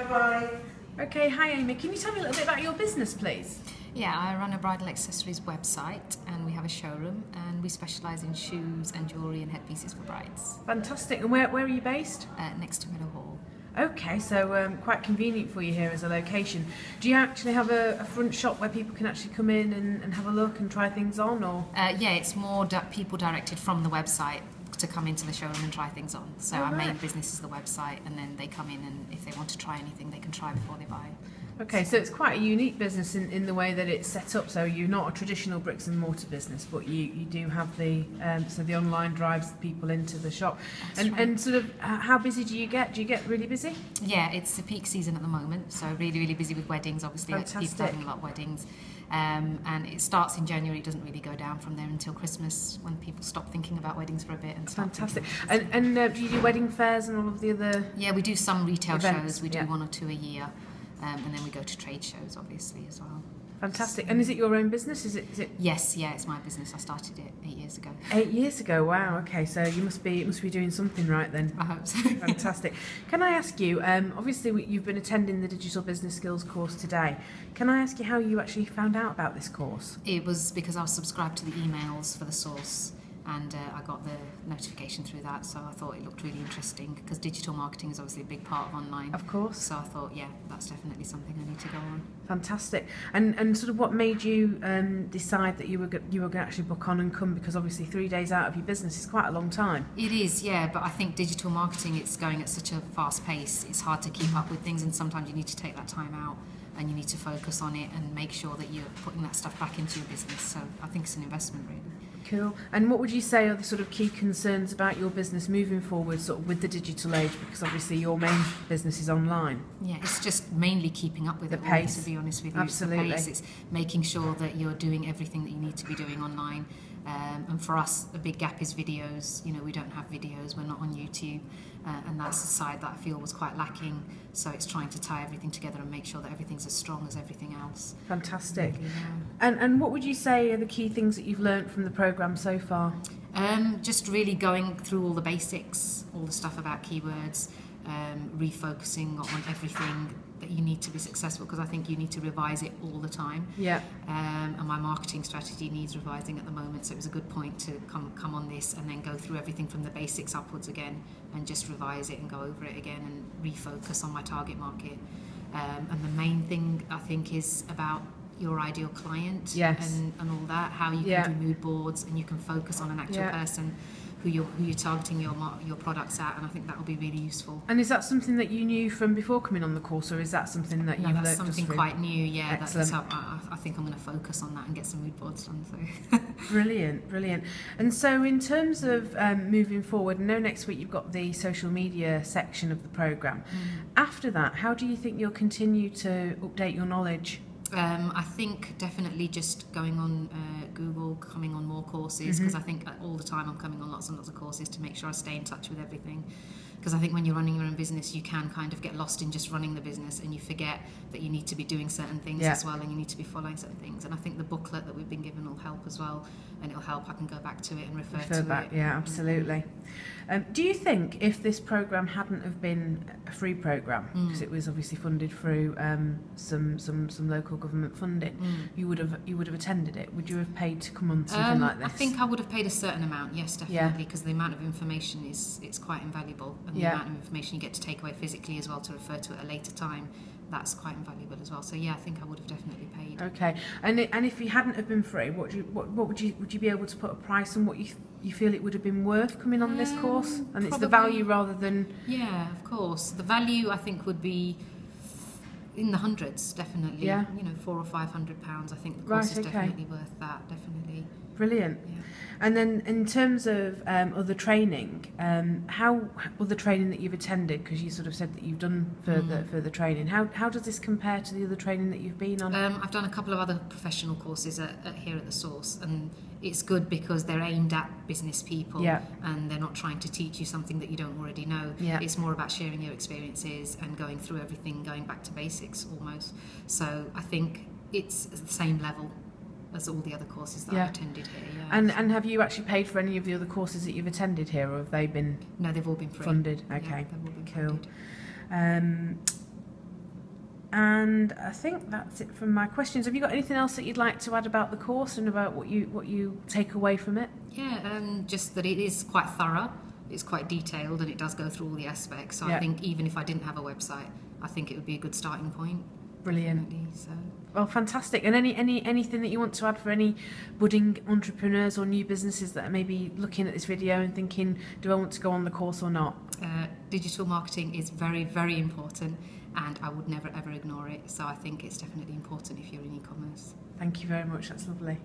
Bye-bye. Okay, hi Amy. Can you tell me a little bit about your business, please? Yeah, I run a bridal accessories website and we have a showroom and we specialise in shoes and jewellery and headpieces for brides. Fantastic. And where are you based? Next to Meadow Hall. Okay, so quite convenient for you here as a location. Do you actually have a front shop where people can actually come in and have a look and try things on? Or yeah, it's more people directed from the website to come into the showroom and try things on. So our main business is the website, and then they come in and if they want to try anything they can try before they buy. Okay, so it's quite a unique business in the way that it's set up. So you're not a traditional bricks and mortar business, but you do have the so the online drives people into the shop. And sort of how busy do you get? Do you get really busy? Yeah, it's the peak season at the moment, so really busy with weddings. Obviously, people having a lot of weddings. And it starts in January, it doesn't really go down from there until Christmas when people stop thinking about weddings for a bit and start. Fantastic. And do you do wedding fairs and all of the other? Yeah, we do some retail events, shows. We do 1 or 2 a year, and then we go to trade shows obviously as well. Fantastic. And is it your own business? Is it? Yes, yeah, it's my business. I started it 8 years ago. 8 years ago. Wow. Okay, so you must be doing something right then. I hope so. Fantastic. Can I ask you? Obviously, you've been attending the Digital Business Skills course today. Can I ask you how you actually found out about this course? It was because I was subscribed to the emails for the source. And I got the notification through that, so I thought it looked really interesting because digital marketing is obviously a big part of online. Of course. So I thought, yeah, that's definitely something I need to go on. Fantastic. And sort of what made you decide that you were going to actually book on and come? Because obviously 3 days out of your business is quite a long time. It is, yeah, but I think digital marketing, it's going at such a fast pace. It's hard to keep up with things, and sometimes you need to take that time out and you need to focus on it and make sure that you're putting that stuff back into your business. So I think it's an investment, really. Cool. And what would you say are the sort of key concerns about your business moving forward, sort of with the digital age? Because obviously your main business is online. Yeah, it's just mainly keeping up with the it pace. All, to be honest with you. Absolutely. It's the pace. It's making sure that you're doing everything that you need to be doing online. And for us, a big gap is videos. You know, we don't have videos. We're not on YouTube. And that's the side that I feel was quite lacking. So it's trying to tie everything together and make sure that everything's as strong as everything else. Fantastic. Really, yeah. And what would you say are the key things that you've learned from the programme so far? Just really going through all the basics, all the stuff about keywords, refocusing on everything that you need to be successful, because I think you need to revise it all the time. Yeah. And my marketing strategy needs revising at the moment, so it was a good point to come on this and then go through everything from the basics upwards again and just revise it and go over it again and refocus on my target market. And the main thing I think is about your ideal client. Yes. and all that, how you can do mood boards and you can focus on an actual person who you're targeting your products at, and I think that will be really useful. And is that something that you knew from before coming on the course, or is that something that you've learned? That's something quite new, yeah. Excellent. I think I'm going to focus on that and get some mood boards done. So. Brilliant, brilliant. And so in terms of moving forward, I know next week you've got the social media section of the programme. After that, how do you think you'll continue to update your knowledge? I think definitely just going on Google, coming on more courses, because I think all the time I'm coming on lots and lots of courses to make sure I stay in touch with everything. Because I think when you're running your own business, you can kind of get lost in just running the business and you forget that you need to be doing certain things as well, and you need to be following certain things. And I think the booklet that we've been given will help as well, and it'll help. I can go back to it and refer to it. Yeah, absolutely. Do you think if this programme hadn't have been a free programme, because it was obviously funded through some local government funding, you would have attended it? Would you have paid to come on something like this? I think I would have paid a certain amount, yes, definitely, because the amount of information it's quite invaluable, and the amount of information you get to take away physically as well to refer to at a later time, that's quite invaluable as well. So yeah, I think I would have definitely paid. Okay, and if you hadn't have been free, what would you be able to put a price on what you feel it would have been worth coming on this course? And it's the value rather than... Yeah, of course. The value I think would be in the hundreds, definitely. Yeah. You know, £400 or £500. I think the course is definitely worth that, definitely. Brilliant. Yeah. And then in terms of other training, how other training that you've attended, because you sort of said that you've done further training, how does this compare to the other training that you've been on? I've done a couple of other professional courses here at the Source, and it's good because they're aimed at business people, and they're not trying to teach you something that you don't already know. It's more about sharing your experiences and going through everything, going back to basics almost. So I think it's the same level as all the other courses that I've attended here. And have you actually paid for any of the other courses that you've attended here, or have they been... No, they've all been free. Funded? Okay, they've all been cool. funded. And I think that's it from my questions. Have you got anything else that you'd like to add about the course and about what you take away from it? Yeah, just that it is quite thorough, it's quite detailed, and it does go through all the aspects. So I think even if I didn't have a website, I think it would be a good starting point. Brilliant. So. Well, fantastic. And anything that you want to add for any budding entrepreneurs or new businesses that are maybe looking at this video and thinking, do I want to go on the course or not? Digital marketing is very, very important, and I would never ever ignore it. So I think it's definitely important if you're in e-commerce. Thank you very much. That's lovely.